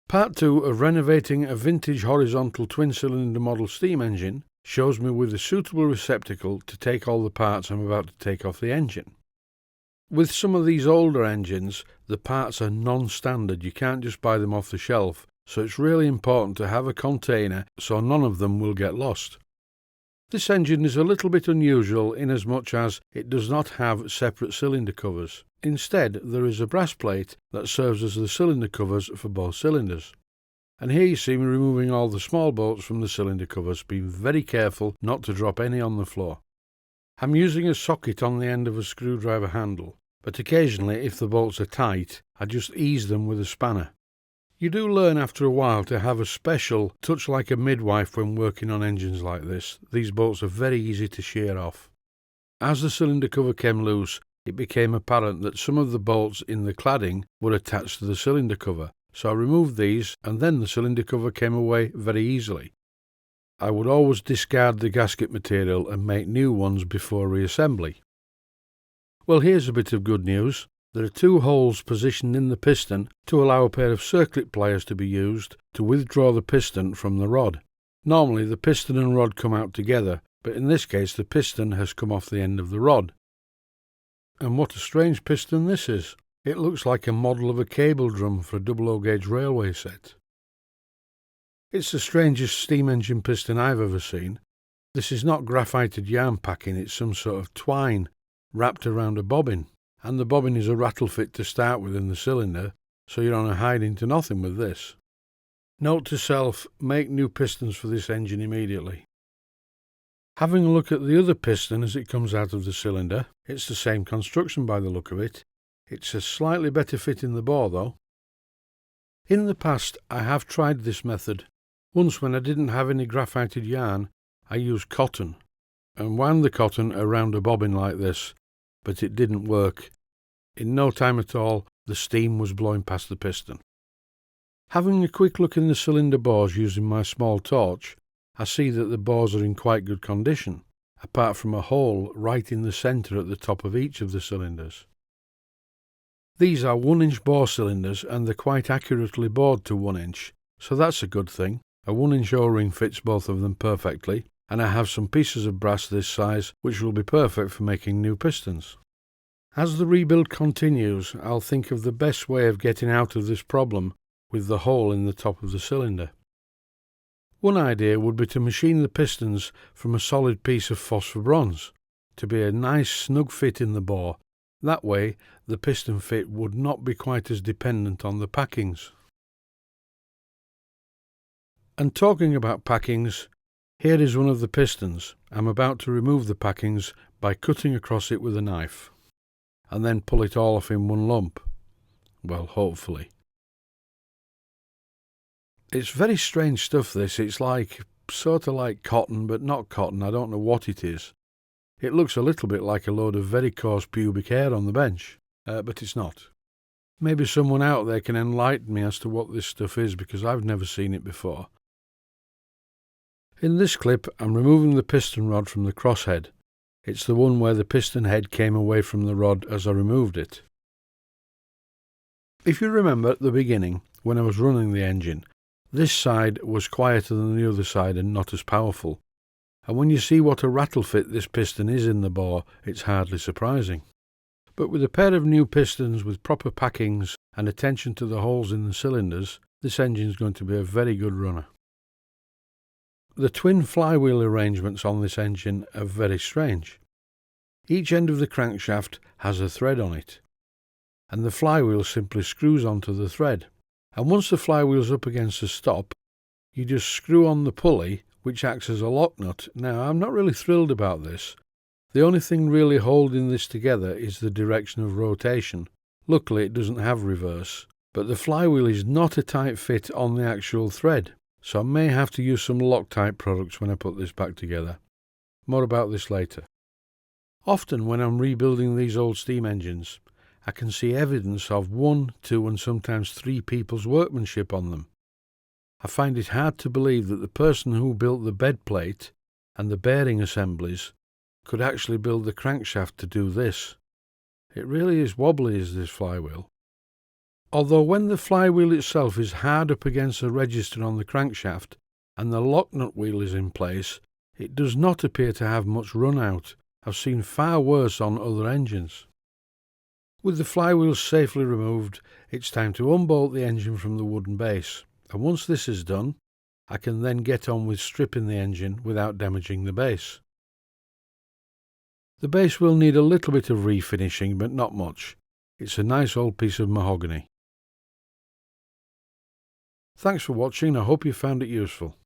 Part 2 of renovating a vintage horizontal twin-cylinder model steam engine shows me with a suitable receptacle to take all the parts I'm about to take off the engine. With some of these older engines, the parts are non-standard, you can't just buy them off the shelf, so it's really important to have a container so none of them will get lost. This engine is a little bit unusual in as much as it does not have separate cylinder covers. Instead, there is a brass plate that serves as the cylinder covers for both cylinders. And here you see me removing all the small bolts from the cylinder covers, being very careful not to drop any on the floor. I'm using a socket on the end of a screwdriver handle, but occasionally, if the bolts are tight, I just ease them with a spanner. You do learn after a while to have a special touch like a midwife when working on engines like this. These bolts are very easy to shear off. As the cylinder cover came loose, it became apparent that some of the bolts in the cladding were attached to the cylinder cover, so I removed these and then the cylinder cover came away very easily. I would always discard the gasket material and make new ones before reassembly. Well, here's a bit of good news. There are two holes positioned in the piston to allow a pair of circlip pliers to be used to withdraw the piston from the rod. Normally the piston and rod come out together, but in this case the piston has come off the end of the rod. And what a strange piston this is. It looks like a model of a cable drum for a 00 gauge railway set. It's the strangest steam engine piston I've ever seen. This is not graphited yarn packing, it's some sort of twine wrapped around a bobbin. And the bobbin is a rattle fit to start with in the cylinder, so you're on a hiding to nothing with this. Note to self, make new pistons for this engine immediately. Having a look at the other piston as it comes out of the cylinder, it's the same construction by the look of it. It's a slightly better fit in the bore though. In the past I have tried this method. Once when I didn't have any graphited yarn, I used cotton and wound the cotton around a bobbin like this. But it didn't work. In no time at all, the steam was blowing past the piston. Having a quick look in the cylinder bores using my small torch, I see that the bores are in quite good condition, apart from a hole right in the centre at the top of each of the cylinders. These are 1-inch bore cylinders and they're quite accurately bored to 1 inch, so that's a good thing. A 1-inch O-ring fits both of them perfectly, and I have some pieces of brass this size which will be perfect for making new pistons. As the rebuild continues, I'll think of the best way of getting out of this problem with the hole in the top of the cylinder. One idea would be to machine the pistons from a solid piece of phosphor bronze, to be a nice snug fit in the bore. That way the piston fit would not be quite as dependent on the packings. And talking about packings, here is one of the pistons. I'm about to remove the packings by cutting across it with a knife, and then pull it all off in one lump. Well, hopefully. It's very strange stuff this. It's sort of like cotton, but not cotton. I don't know what it is. It looks a little bit like a load of very coarse pubic hair on the bench, but it's not. Maybe someone out there can enlighten me as to what this stuff is, because I've never seen it before. In this clip, I'm removing the piston rod from the crosshead. It's the one where the piston head came away from the rod as I removed it. If you remember at the beginning, when I was running the engine, this side was quieter than the other side and not as powerful. And when you see what a rattle fit this piston is in the bore, it's hardly surprising. But with a pair of new pistons with proper packings and attention to the holes in the cylinders, this engine is going to be a very good runner. The twin flywheel arrangements on this engine are very strange. Each end of the crankshaft has a thread on it, and the flywheel simply screws onto the thread. And once the flywheel's up against the stop, you just screw on the pulley, which acts as a lock nut. Now, I'm not really thrilled about this. The only thing really holding this together is the direction of rotation. Luckily, it doesn't have reverse, but the flywheel is not a tight fit on the actual thread. So I may have to use some Loctite products when I put this back together. More about this later. Often when I'm rebuilding these old steam engines, I can see evidence of 1, 2 and sometimes 3 people's workmanship on them. I find it hard to believe that the person who built the bed plate and the bearing assemblies could actually build the crankshaft to do this. It really is wobbly, is this flywheel. Although when the flywheel itself is hard up against the register on the crankshaft and the lock nut wheel is in place, it does not appear to have much run out. I've seen far worse on other engines. With the flywheels safely removed, it's time to unbolt the engine from the wooden base, and once this is done, I can then get on with stripping the engine without damaging the base. The base will need a little bit of refinishing, but not much. It's a nice old piece of mahogany. Thanks for watching, I hope you found it useful.